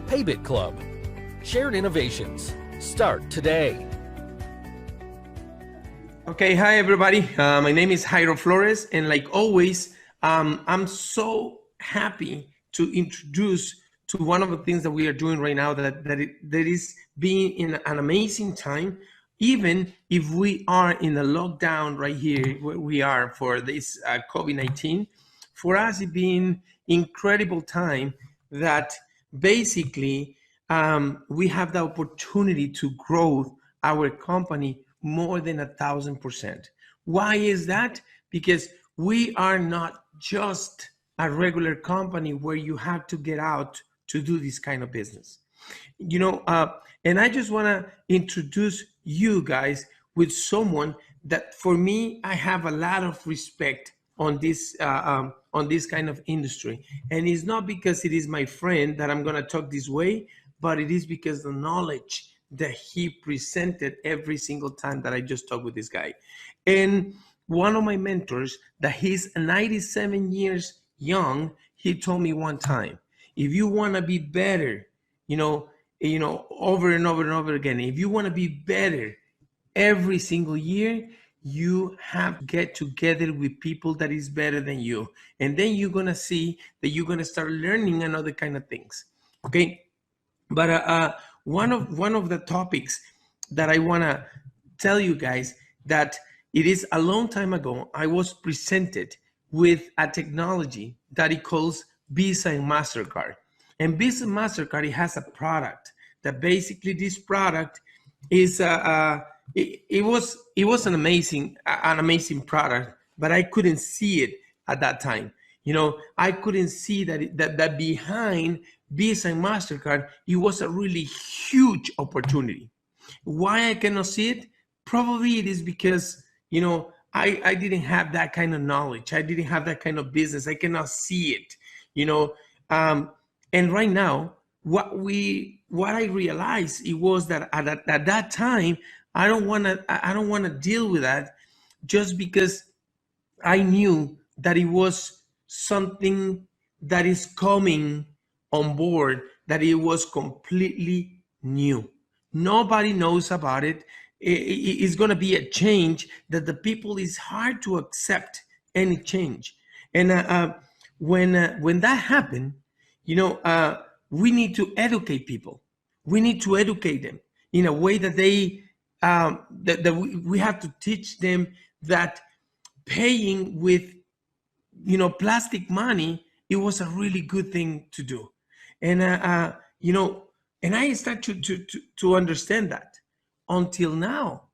PayBit Club. Shared innovations. Start today. Okay, hi everybody. My name is Jairo Flores, and like always, I'm so happy to introduce to one of the things that we are doing right now that is being in an amazing time, even if we are in a lockdown right here where we are for this COVID-19. For us, it being incredible time that basically we have the opportunity to grow our company more than 1,000%. Why is that? Because we are not just a regular company where you have to get out to do this kind of business. And I just want to introduce you guys with someone that, for me, I have a lot of respect on this kind of industry. And it's not because it is my friend that I'm going to talk this way, but it is because the knowledge that he presented every single time that I just talked with this guy. And one of my mentors, that he's 97 years young, he told me one time, if you want to be better, over and over and over again, if you want to be better every single year, you have to get together with people that is better than you. And then you're going to see that you're going to start learning another kind of things. Okay. But one of the topics that I want to tell you guys, that it is a long time ago, I was presented with a technology that it calls Visa and MasterCard. And Visa and MasterCard, it has a product that basically this product is it was an amazing product, but I couldn't see it at that time. I couldn't see that behind Visa and MasterCard, it was a really huge opportunity. Why I cannot see it? Probably it is because, I didn't have that kind of knowledge. I didn't have that kind of business. I cannot see it, and right now, what I realized, it was that at that time, I don't want to deal with that, just because I knew that it was something that is coming on board, that it was completely new. Nobody knows about it. It's going to be a change that the people is hard to accept any change. And when that happened, we need to educate people. We need to educate them in a way that they that we have to teach them that paying with plastic money, it was a really good thing to do. And and I start to understand that. Until now,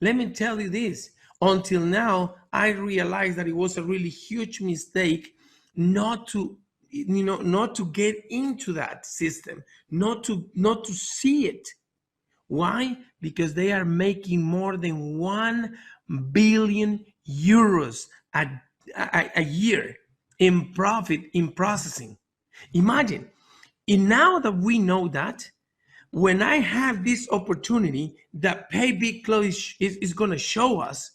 let me tell you this, until now, I realized that it was a really huge mistake not to get into that system, not to see it. Why? Because they are making more than 1 billion euros a year in profit in processing. Imagine. And now that we know that, when I have this opportunity that PayBit Club is going to show us,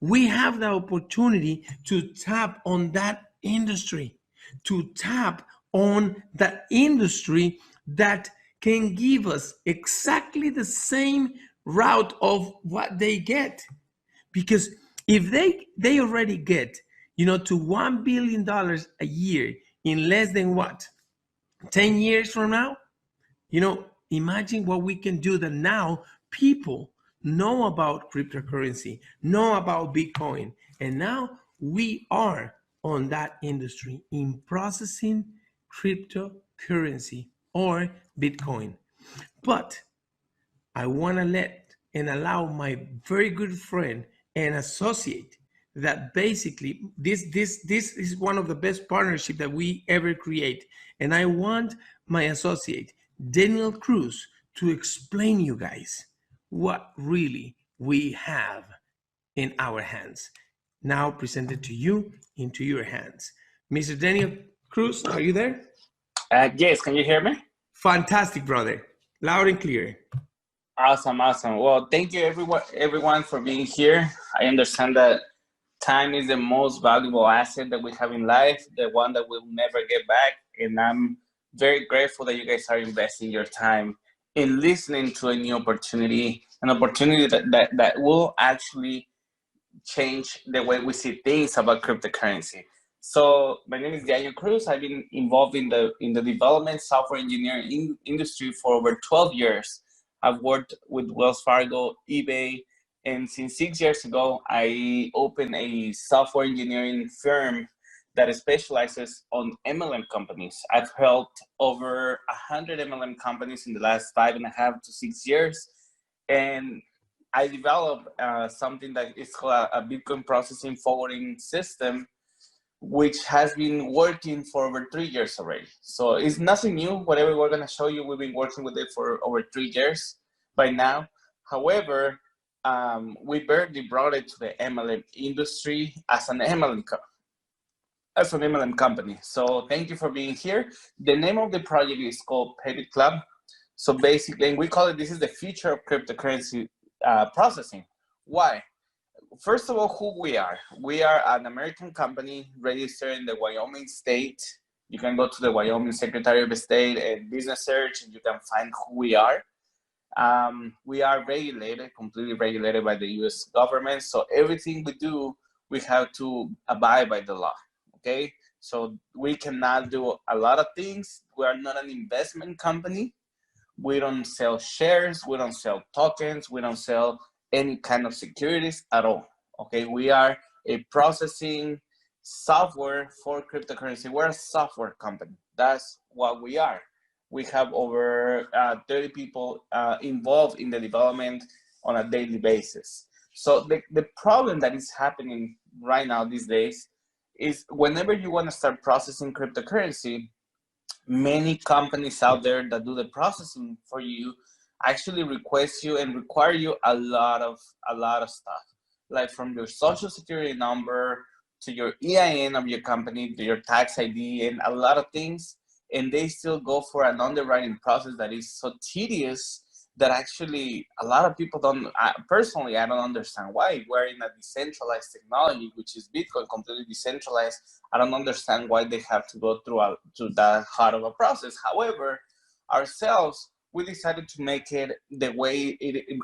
we have the opportunity to tap on that industry, to tap on the industry that can give us exactly the same route of what they get. Because if they already get, to $1 billion a year in less than 10 years from now, imagine what we can do, that now people know about cryptocurrency, know about Bitcoin, and now we are on that industry in processing cryptocurrency or Bitcoin. But I want to let and allow my very good friend and associate that basically this is one of the best partnerships that we ever create. And I want my associate, Daniel Cruz, to explain you guys what really we have in our hands. Now presented to you, into your hands. Mr. Daniel Cruz, are you there? Yes, can you hear me? Fantastic, brother. Loud and clear. Awesome. Well, thank you everyone for being here. I understand that time is the most valuable asset that we have in life, the one that we'll never get back. And I'm very grateful that you guys are investing your time in listening to a new opportunity, an opportunity that will actually change the way we see things about cryptocurrency. So my name is Daniel Cruz. I've been involved in the development software engineering industry for over 12 years. I've worked with Wells Fargo, eBay, and since 6 years ago, I opened a software engineering firm that specializes on MLM companies. I've helped over 100 MLM companies in the last 5.5 to 6 years. And I developed something that is called a Bitcoin processing forwarding system, which has been working for over 3 years already. So it's nothing new. Whatever we're going to show you, we've been working with it for over 3 years by now. However, we barely brought it to the MLM industry as an MLM company. So thank you for being here. The name of the project is called PayBit Club. So basically, and we call it, this is the future of cryptocurrency processing. Why? First of all, who we are. We are an American company registered in the Wyoming state. You can go to the Wyoming Secretary of State and business search, and you can find who we are. We are regulated, completely regulated by the US government. So everything we do, we have to abide by the law, okay? So we cannot do a lot of things. We are not an investment company. We don't sell shares. We don't sell tokens. We don't sell any kind of securities at all, okay? We are a processing software for cryptocurrency. We're a software company. That's what we are. We have over 30 people involved in the development on a daily basis. So the problem that is happening right now these days is whenever you want to start processing cryptocurrency, many companies out there that do the processing for you actually request you and require you a lot of stuff, like from your social security number to your EIN of your company to your tax ID and a lot of things. And they still go for an underwriting process that is so tedious that actually a lot of people don't, personally, I don't understand why. We're in a decentralized technology, which is Bitcoin, completely decentralized. I don't understand why they have to go through that hard of a process. However, ourselves, we decided to make it the way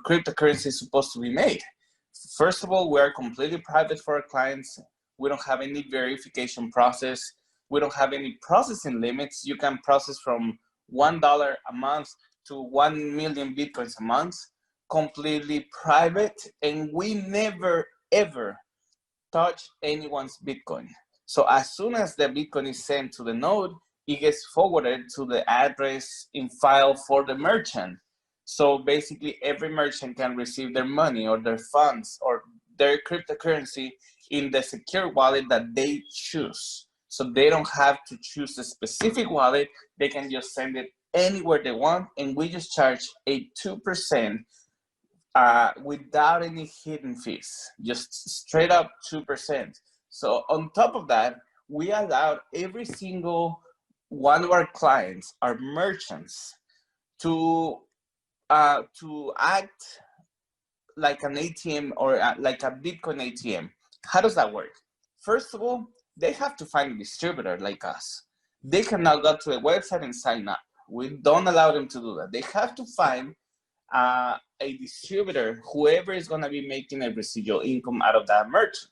cryptocurrency is supposed to be made. First of all, we are completely private for our clients. We don't have any verification process. We don't have any processing limits. You can process from $1 a month to 1 million Bitcoins a month, completely private. And we never, ever touch anyone's Bitcoin. So as soon as the Bitcoin is sent to the node, it gets forwarded to the address in file for the merchant. So basically every merchant can receive their money or their funds or their cryptocurrency in the secure wallet that they choose. So they don't have to choose a specific wallet. They can just send it anywhere they want. And we just charge a 2% without any hidden fees, just straight up 2%. So on top of that, we allowed every single one of our clients, our merchants, to act like an ATM or like a Bitcoin ATM. How does that work? First of all, they have to find a distributor like us. They cannot go to a website and sign up. We don't allow them to do that. They have to find a distributor, whoever is going to be making a residual income out of that merchant.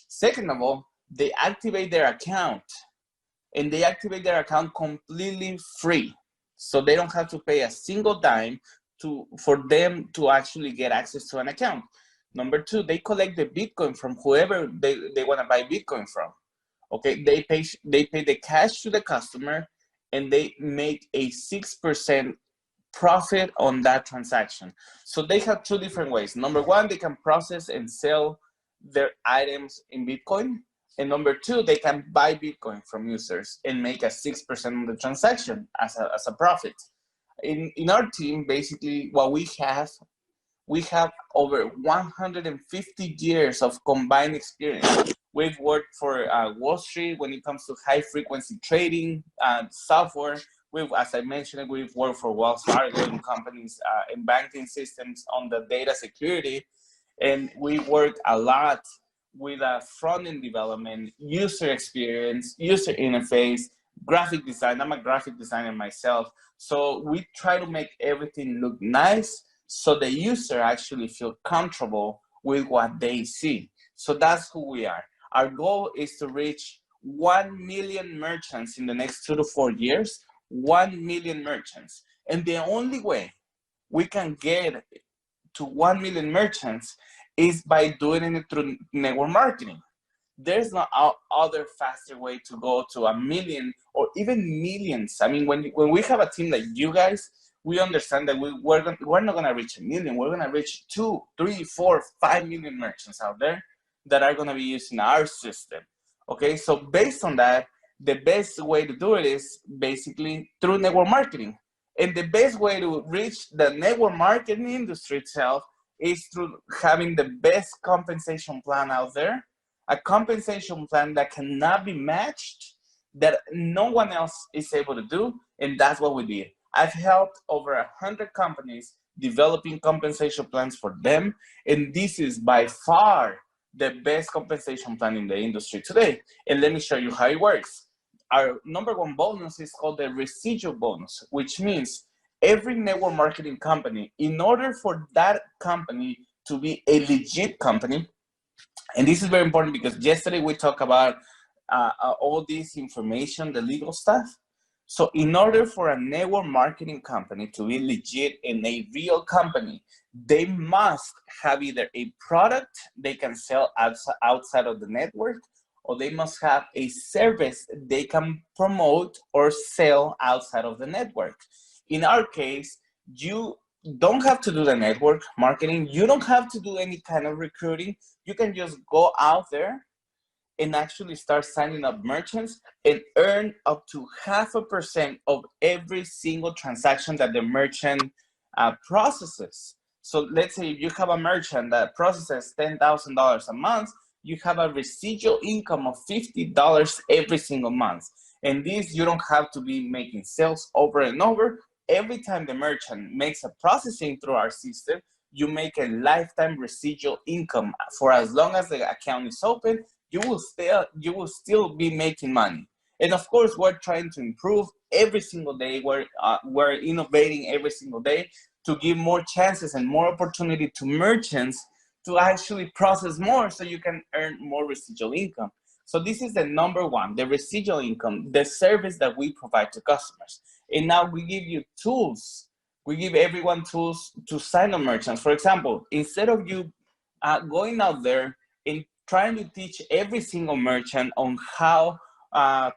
Second of all, they activate their account, and they activate their account completely free. So they don't have to pay a single dime for them to actually get access to an account. Number two, they collect the Bitcoin from whoever they want to buy Bitcoin from. Okay, they pay the cash to the customer, and they make a 6% profit on that transaction. So they have two different ways. Number one, they can process and sell their items in Bitcoin. And number two, they can buy Bitcoin from users and make a 6% on the transaction as a profit. In our team, basically, what we have over 150 years of combined experience. We've worked for Wall Street when it comes to high frequency trading, software. As I mentioned, we've worked for Wells Fargo and companies and banking systems on the data security. And we work a lot with front-end development, user experience, user interface, graphic design. I'm a graphic designer myself. So we try to make everything look nice so the user actually feel comfortable with what they see. So that's who we are. Our goal is to reach 1 million merchants in the next 2 to 4 years, 1 million merchants. And the only way we can get to 1 million merchants is by doing it through network marketing. There's no other faster way to go to 1 million or even millions. I mean, when we have a team like you guys, we understand that we're not going to reach 1 million. We're going to reach 2, 3, 4, 5 million merchants out there that are going to be using our system. Okay, so based on that, the best way to do it is basically through network marketing. And the best way to reach the network marketing industry itself is through having the best compensation plan out there, a compensation plan that cannot be matched, that no one else is able to do, and that's what we did. I've helped over 100 companies developing compensation plans for them, and this is by far the best compensation plan in the industry today. And let me show you how it works. Our #1 bonus is called the residual bonus, which means every network marketing company, in order for that company to be a legit company, and this is very important because yesterday we talked about all this information, the legal stuff. So in order for a network marketing company to be legit and a real company, they must have either a product they can sell outside of the network, or they must have a service they can promote or sell outside of the network. In our case, you don't have to do the network marketing. You don't have to do any kind of recruiting. You can just go out there and actually start signing up merchants and earn up to 0.5% of every single transaction that the merchant processes. So let's say if you have a merchant that processes $10,000 a month, you have a residual income of $50 every single month. And this, you don't have to be making sales over and over. Every time the merchant makes a processing through our system, you make a lifetime residual income for as long as the account is open. You will still be making money. And of course, we're trying to improve every single day. We're innovating every single day to give more chances and more opportunity to merchants to actually process more so you can earn more residual income. So this is the #1, the residual income, the service that we provide to customers. And now we give you tools. We give everyone tools to sign up merchants. For example, instead of you going out there and trying to teach every single merchant on how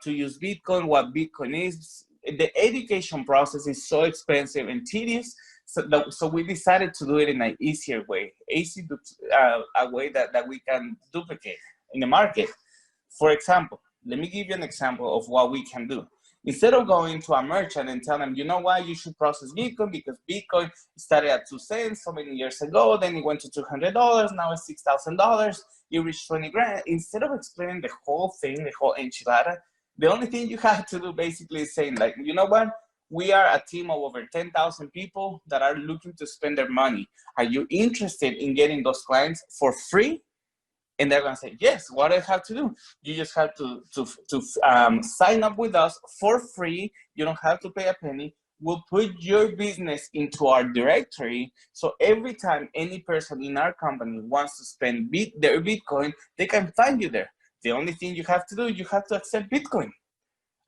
to use Bitcoin, what Bitcoin is, the education process is so expensive and tedious. So we decided to do it in an easier way, a way that we can duplicate in the market. For example, let me give you an example of what we can do. Instead of going to a merchant and telling them, you know what, you should process Bitcoin because Bitcoin started at 2 cents so many years ago, then it went to $200, now it's $6,000, you reached 20 grand. Instead of explaining the whole thing, the whole enchilada, the only thing you have to do basically is saying like, you know what, we are a team of over 10,000 people that are looking to spend their money. Are you interested in getting those clients for free? And they're gonna say, yes, what do I have to do? You just have to sign up with us for free. You don't have to pay a penny. We'll put your business into our directory. So every time any person in our company wants to spend their Bitcoin, they can find you there. The only thing you have to do, you have to accept Bitcoin.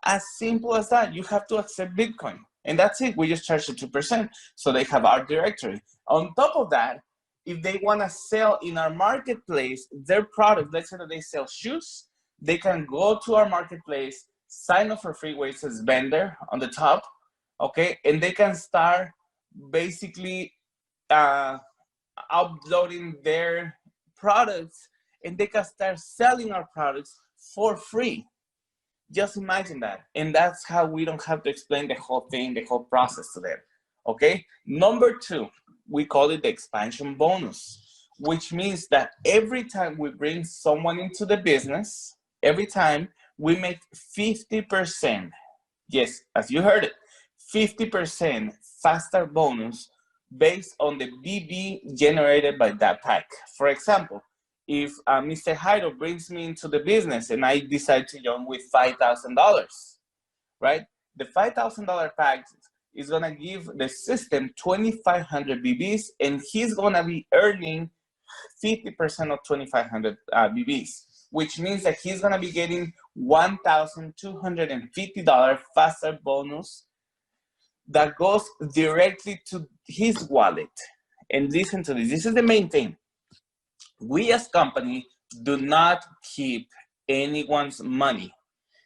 As simple as that, you have to accept Bitcoin. And that's it, we just charge the 2%. So they have our directory. On top of that, if they want to sell in our marketplace their product, let's say that they sell shoes, they can go to our marketplace, sign up for free where it says vendor on the top, okay? And they can start basically uploading their products and they can start selling our products for free. Just imagine that. And that's how we don't have to explain the whole thing, the whole process to them, okay? #2, we call it the expansion bonus, which means that every time we bring someone into the business, every time we make 50%, yes, as you heard it, 50% faster bonus based on the BB generated by that pack. For example, if Mr. Jairo brings me into the business and I decide to join with $5,000, right? The $5,000 pack is gonna give the system 2,500 BBs, and he's gonna be earning 50% of 2,500 BBs, which means that he's gonna be getting $1,250 faster bonus that goes directly to his wallet. And listen to this is the main thing. We as company do not keep anyone's money.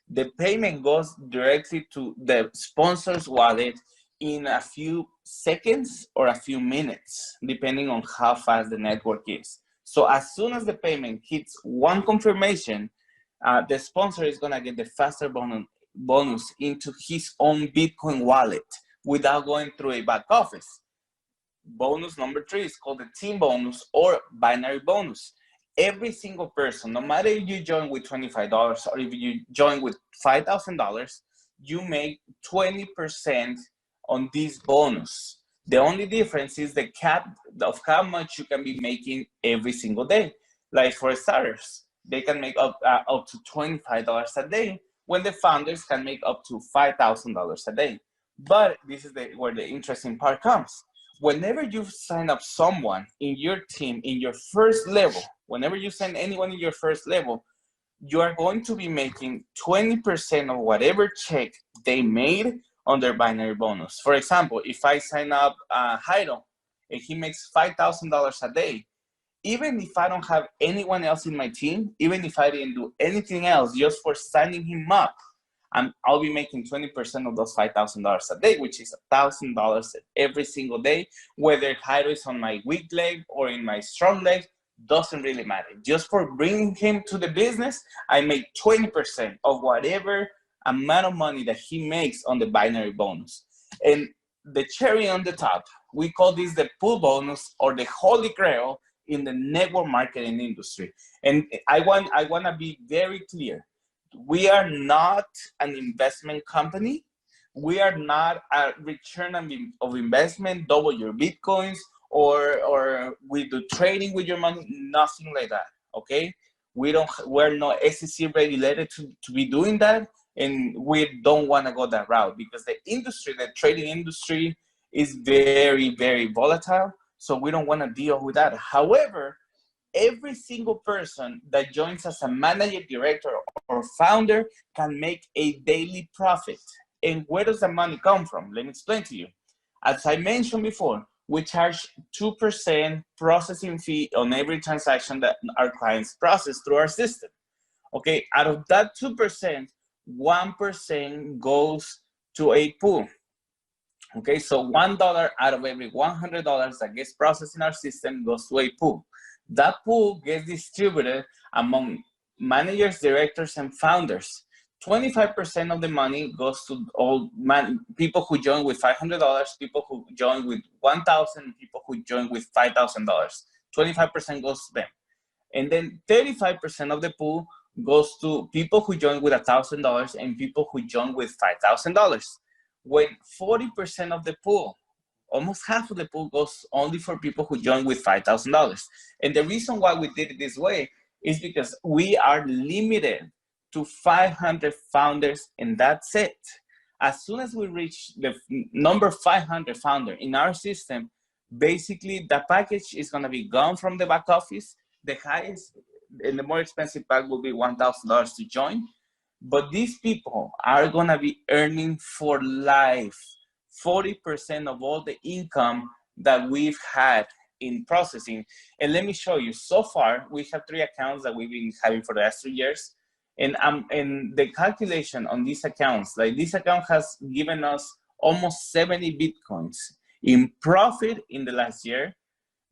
The payment goes directly to the sponsor's wallet in a few seconds or a few minutes, depending on how fast the network is. So as soon as the payment hits one confirmation, the sponsor is gonna get the faster bonus into his own Bitcoin wallet without going through a back office. Bonus number 3 is called the team bonus or binary bonus. Every single person, no matter if you join with $25 or if you join with $5,000, you make 20% on this bonus. The only difference is the cap of how much you can be making every single day. Like for starters, they can make up to $25 a day, when the founders can make up to $5,000 a day. But this is where the interesting part comes. Whenever you sign up someone in your team, in your first level, whenever you send anyone in your first level, you are going to be making 20% of whatever check they made on their binary bonus. For example, if I sign up Jairo and he makes $5,000 a day, even if I don't have anyone else in my team, even if I didn't do anything else, just for signing him up, I'll be making 20% of those $5,000 a day, which is $1,000 every single day. Whether Jairo is on my weak leg or in my strong leg, doesn't really matter. Just for bringing him to the business, I make 20% of whatever amount of money that he makes on the binary bonus. And the cherry on the top, we call this the pool bonus or the holy grail in the network marketing industry. And I want to be very clear. We are not an investment company. We are not a return of investment, double your Bitcoins, or we do trading with your money, nothing like that, okay? We're not SEC regulated to be doing that, and we don't want to go that route because the trading industry is very, very volatile, so we don't want to deal with that. However, every single person that joins as a manager, director, or founder can make a daily profit. And where does the money come from? Let me explain to you. As I mentioned before, we charge 2% processing fee on every transaction that our clients process through our system. Okay, out of that 2%, 1% goes to a pool. Okay, so $1 out of every $100 that gets processed in our system goes to a pool. That pool gets distributed among managers, directors, and founders. 25% of the money goes to all people who join with $500, people who join with $1,000, people who join with $5,000. 25% goes to them. And then 35% of the pool goes to people who join with $1,000 and people who join with $5,000. When 40% of the pool, almost half of the pool, goes only for people who join with $5,000. And the reason why we did it this way is because we are limited to 500 founders, and that's it. As soon as we reach the number 500 founder in our system, basically the package is gonna be gone from the back office. The highest and the more expensive pack will be $1,000 to join. But these people are gonna be earning for life 40% of all the income that we've had in processing. And let me show you, so far, we have 3 accounts that we've been having for the last 3 years. And the calculation on these accounts, like this account has given us almost 70 Bitcoins in profit in the last year.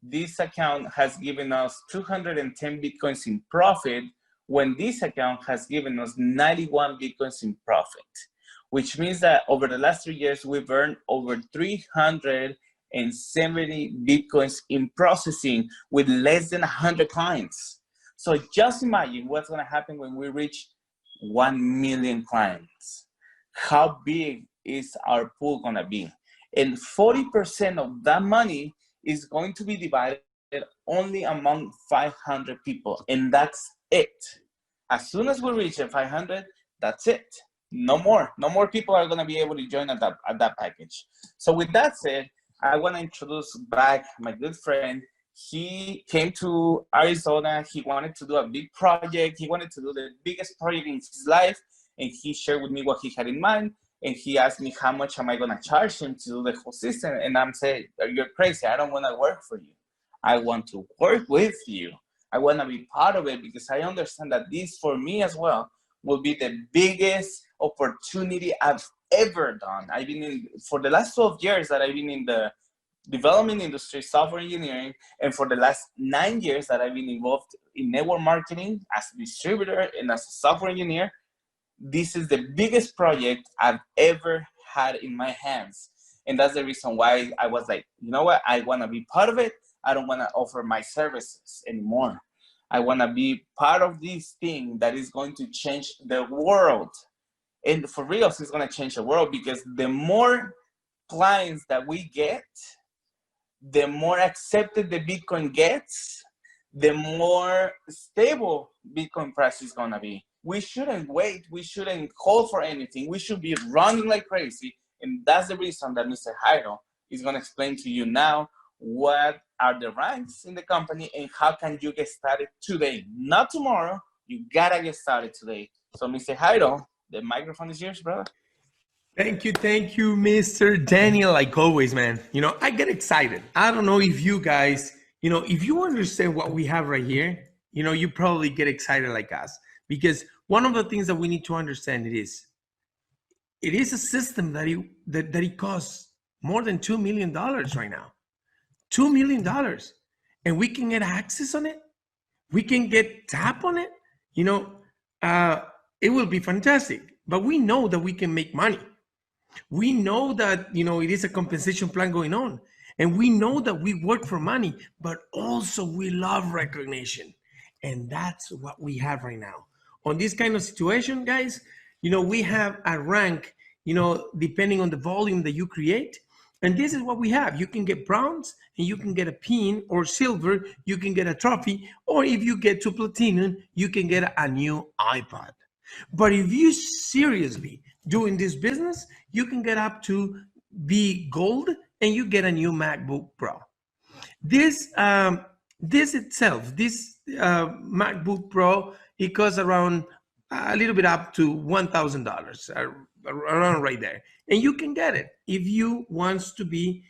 This account has given us 210 Bitcoins in profit, when this account has given us 91 Bitcoins in profit, which means that over the last 3 years, we've earned over 370 Bitcoins in processing with less than 100 clients. So just imagine what's gonna happen when we reach 1 million clients. How big is our pool gonna be? And 40% of that money is going to be divided only among 500 people, and that's it. As soon as we reach 500, that's it. No more people are going to be able to join at that package. So with that said, I want to introduce back my good friend. He came to Arizona. He wanted to do a big project. He wanted to do the biggest project in his life, and he shared with me what he had in mind. And he asked me, how much am I going to charge him to do the whole system? And I'm saying, you're crazy. I don't want to work for you. I want to work with you. I want to be part of it, because I understand that this, for me as well, will be the biggest opportunity I've ever done. I've been in, for the last 12 years that I've been in the development industry, software engineering, and for the last 9 years that I've been involved in network marketing as a distributor and as a software engineer, this is the biggest project I've ever had in my hands. And that's the reason why I was like, you know what? I want to be part of it. I don't want to offer my services anymore. I want to be part of this thing that is going to change the world. And for real, it's going to change the world, because the more clients that we get, the more accepted the Bitcoin gets, the more stable Bitcoin price is going to be. We shouldn't wait. We shouldn't call for anything. We should be running like crazy. And that's the reason that Mr. Jairo is going to explain to you now what are the ranks in the company and how can you get started today, not tomorrow. You got to get started today. So Mr. Jairo, the microphone is yours, brother. Thank you, Mr. Daniel. Like always, man. I get excited. I don't know if you guys, if you understand what we have right here, you probably get excited like us. Because one of the things that we need to understand it is a system that it costs more than $2 million right now. $2 million. And we can get access on it. We can get tap on it. It will be fantastic. But we know that we can make money. We know that, it is a compensation plan going on. And we know that we work for money, but also we love recognition. And that's what we have right now. On this kind of situation, guys, we have a rank, depending on the volume that you create. And this is what we have. You can get bronze and you can get a pin, or silver, you can get a trophy, or if you get to platinum, you can get a new iPad. But if you seriously doing this business, you can get up to be gold and you get a new MacBook Pro. This MacBook Pro, it costs around a little bit up to $1,000, around right there. And you can get it if you want to be,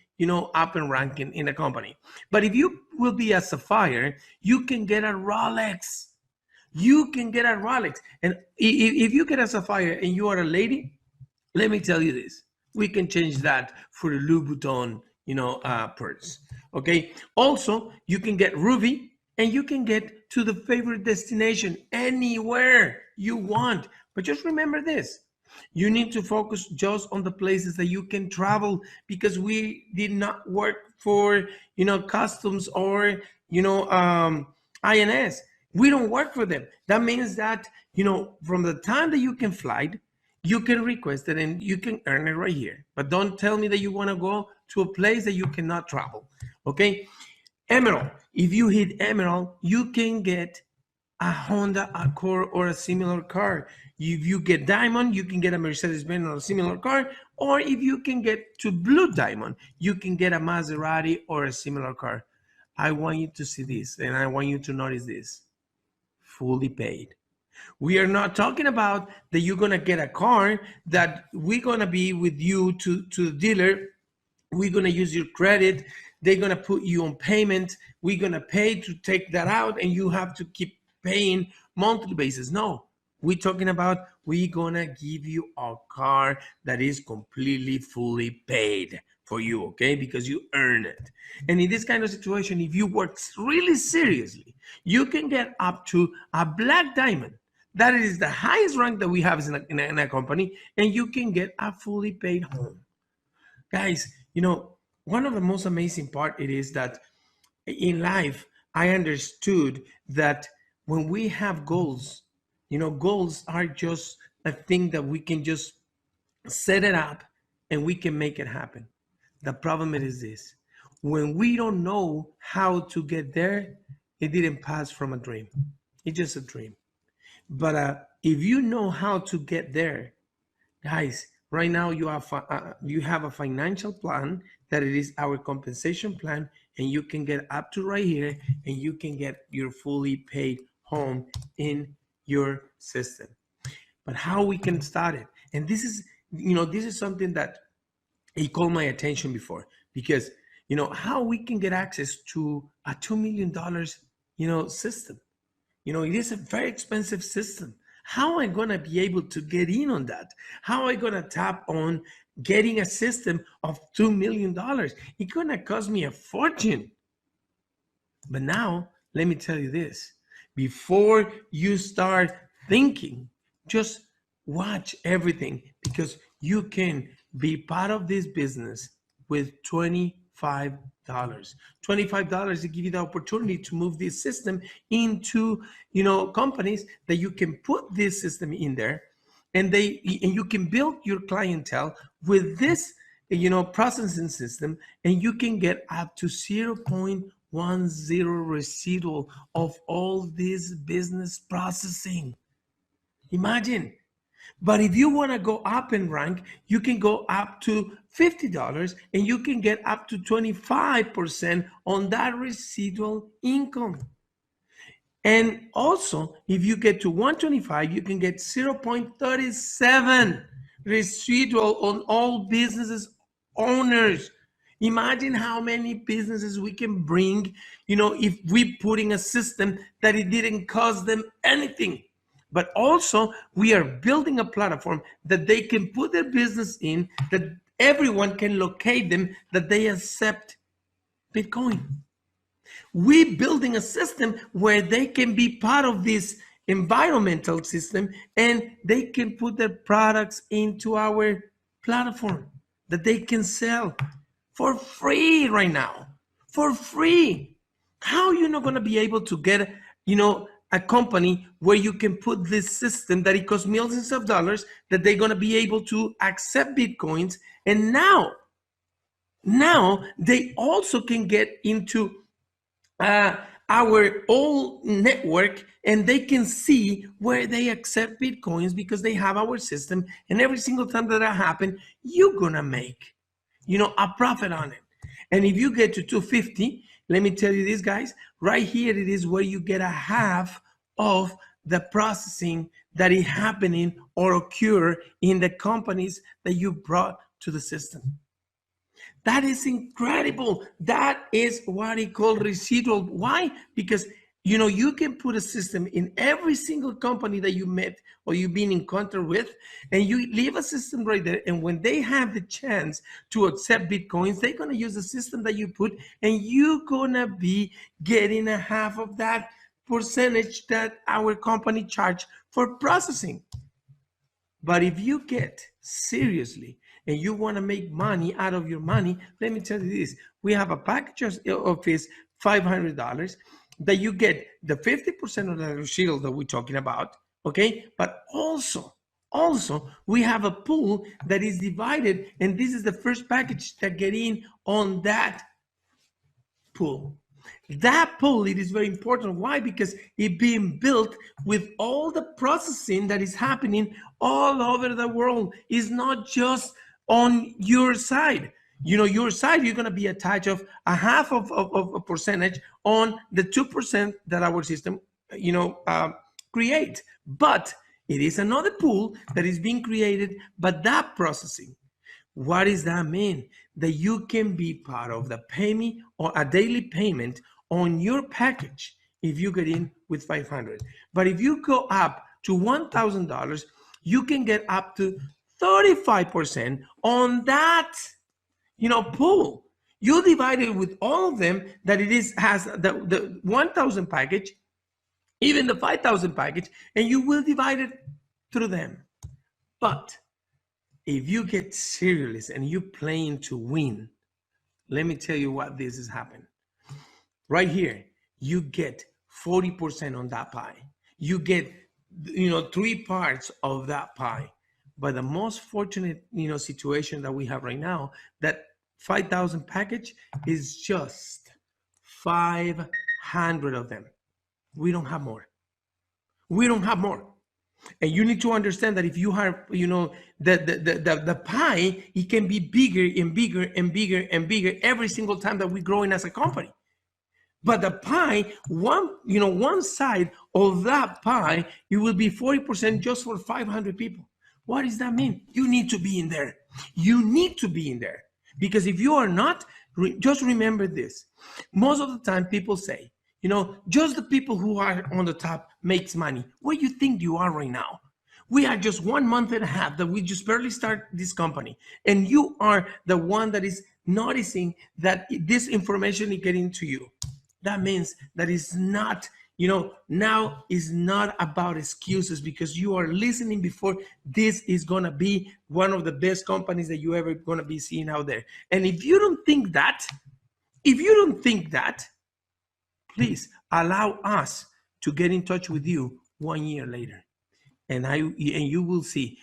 up and ranking in a company. But if you will be a Sapphire, you can get a Rolex. You can get a Rolex. And if you get a Sapphire and you are a lady, let me tell you this. We can change that for the Louis Vuitton, purse. Okay. Also, you can get Ruby and you can get to the favorite destination anywhere you want. But just remember this. You need to focus just on the places that you can travel, because we did not work for, customs or, INS. We don't work for them. That means that, from the time that you can fly, you can request it and you can earn it right here. But don't tell me that you want to go to a place that you cannot travel. Okay. Emerald. If you hit Emerald, you can get a Honda Accord or a similar car. If you get Diamond, you can get a Mercedes-Benz or a similar car. Or if you can get to Blue Diamond, you can get a Maserati or a similar car. I want you to see this, and I want you to notice this. Fully paid. We are not talking about that you're going to get a car that we're going to be with you to the dealer. We're going to use your credit. They're going to put you on payment. We're going to pay to take that out, and you have to keep paying monthly basis. No, we're talking about we're going to give you a car that is completely fully paid for you, okay? Because you earn it. And in this kind of situation, if you work really seriously, you can get up to a Black Diamond. That is the highest rank that we have in a company, and you can get a fully paid home. Guys, one of the most amazing part it is that in life, I understood that when we have goals, goals are just a thing that we can just set it up and we can make it happen. The problem is this: when we don't know how to get there, it didn't pass from a dream. It's just a dream. But if you know how to get there, Guys, right now you have a financial plan that it is our compensation plan, and you can get up to right here, and you can get your fully paid home in your system. But how we can start it? And this is, this is something that it called my attention before, because how we can get access to a $2 million system. It is a very expensive system. How am I going to be able to get in on that? How am I going to tap on getting a system of $2 million? It's going to cost me a fortune. But now, let me tell you this. Before you start thinking, just watch everything, because you can be part of this business with $25. $25 to give you the opportunity to move this system into, companies that you can put this system in there, and you can build your clientele with this, processing system, and you can get up to 0.10 residual of all this business processing. Imagine. But if you want to go up in rank, you can go up to $50, and you can get up to 25% on that residual income. And also, if you get to 125, you can get 0.37 residual on all businesses owners. Imagine how many businesses we can bring, if we put in a system that it didn't cost them anything. But also, we are building a platform that they can put their business in, that everyone can locate them, that they accept Bitcoin. We building a system where they can be part of this environmental system, and they can put their products into our platform that they can sell for free right now. For free. How are you not going to be able to get, a company where you can put this system that it costs millions of dollars, that they're going to be able to accept Bitcoins, and now they also can get into our old network, and they can see where they accept Bitcoins, because they have our system, and every single time that happens, you're gonna make a profit on it. And if you get to 250, let me tell you this, guys, right here it is where you get a half of the processing that is happening or occur in the companies that you brought to the system. That is incredible. That is what he called residual. Why? Because you can put a system in every single company that you met or you've been in contact with, and you leave a system right there. And when they have the chance to accept Bitcoins, they're going to use the system that you put, and you're going to be getting a half of that percentage that our company charge for processing. But if you get seriously and you want to make money out of your money, let me tell you this. We have a package of is $500 that you get the 50% of the shield that we're talking about, okay? But also, we have a pool that is divided, and this is the first package that get in on that pool. That pool, it is very important. Why? Because it's being built with all the processing that is happening all over the world. It's not just on your side. Your side, you're going to be attached of a half of a percentage on the 2% that our system, create. But it is another pool that is being created by that processing. What does that mean? That you can be part of the pay me or a daily payment on your package if you get in with 500. But if you go up to $1,000, you can get up to 35% on that, pool. You divide it with all of them that has the 1,000 package, even the 5,000 package, and you will divide it through them. But if you get serious and you're playing to win, let me tell you what this is happening. Right here, you get 40% on that pie. You get, 3 parts of that pie. But the most fortunate, situation that we have right now, that 5,000 package is just 500 of them. We don't have more. We don't have more. And you need to understand that if you have, the pie, it can be bigger and bigger and bigger and bigger every single time that we're growing as a company. But the pie, one side of that pie, it will be 40% just for 500 people. What does that mean? You need to be in there. You need to be in there. Because if you are not, just remember this. Most of the time people say, just the people who are on the top makes money. Where do you think you are right now? We are just 1 month and a half that we just barely start this company. And you are the one that is noticing that this information is getting to you. That means that it's not, now is not about excuses, because you are listening before this is going to be one of the best companies that you ever going to be seeing out there. And if you don't think that, please allow us to get in touch with you 1 year later. And you will see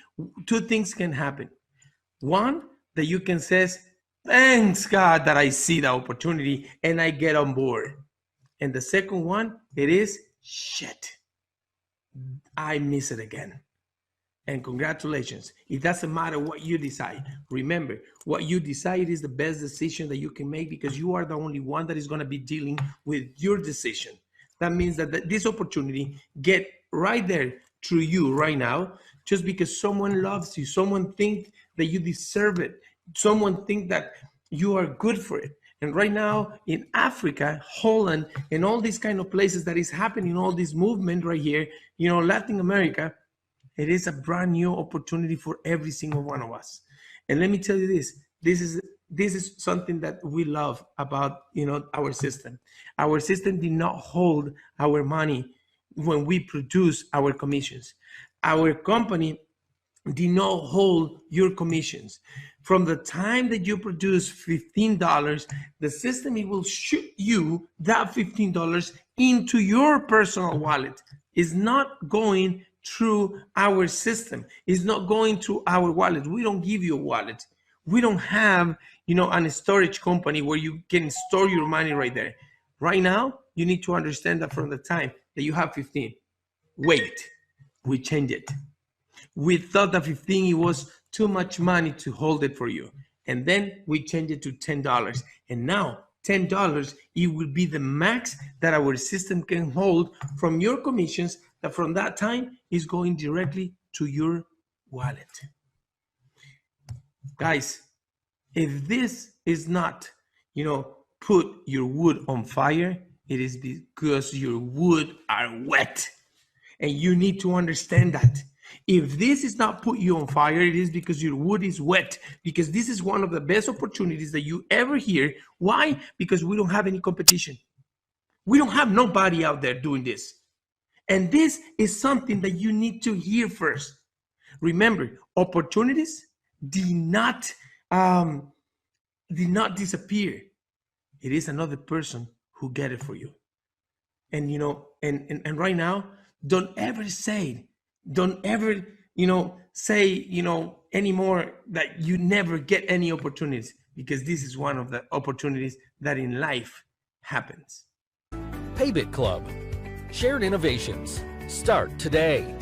2 things can happen. One, that you can say, thanks God that I see the opportunity and I get on board. And the second one, it is, shit, I miss it again. And congratulations. It doesn't matter what you decide. Remember, what you decide is the best decision that you can make, because you are the only one that is going to be dealing with your decision. That means that this opportunity get right there through you right now, just because someone loves you, someone thinks that you deserve it, someone thinks that you are good for it. And right now in Africa, Holland, and all these kind of places that is happening, all this movement right here, Latin America, it is a brand new opportunity for every single one of us. And let me tell you this is something that we love about, our system. Our system did not hold our money when we produce our commissions. Our company did not hold your commissions. From the time that you produce $15, the system, it will shoot you that $15 into your personal wallet. It's not going through our system. It's not going through our wallet. We don't give you a wallet. We don't have, a storage company where you can store your money right there. Right now, you need to understand that from the time that you have 15, wait, we changed it. We thought that 15, it was too much money to hold it for you. And then we changed it to $10. And now $10, it will be the max that our system can hold from your commissions, that from that time is going directly to your wallet. Guys, if this is not, put your wood on fire, it is because your wood are wet. And you need to understand that. If this is not put you on fire, it is because your wood is wet, because this is one of the best opportunities that you ever hear. Why? Because we don't have any competition. We don't have nobody out there doing this. And this is something that you need to hear first. Remember, opportunities did not disappear. It is another person who get it for you. And and right now, don't ever say anymore that you never get any opportunities, because this is one of the opportunities that in life happens. PayBit Club. Shared innovations. Start today.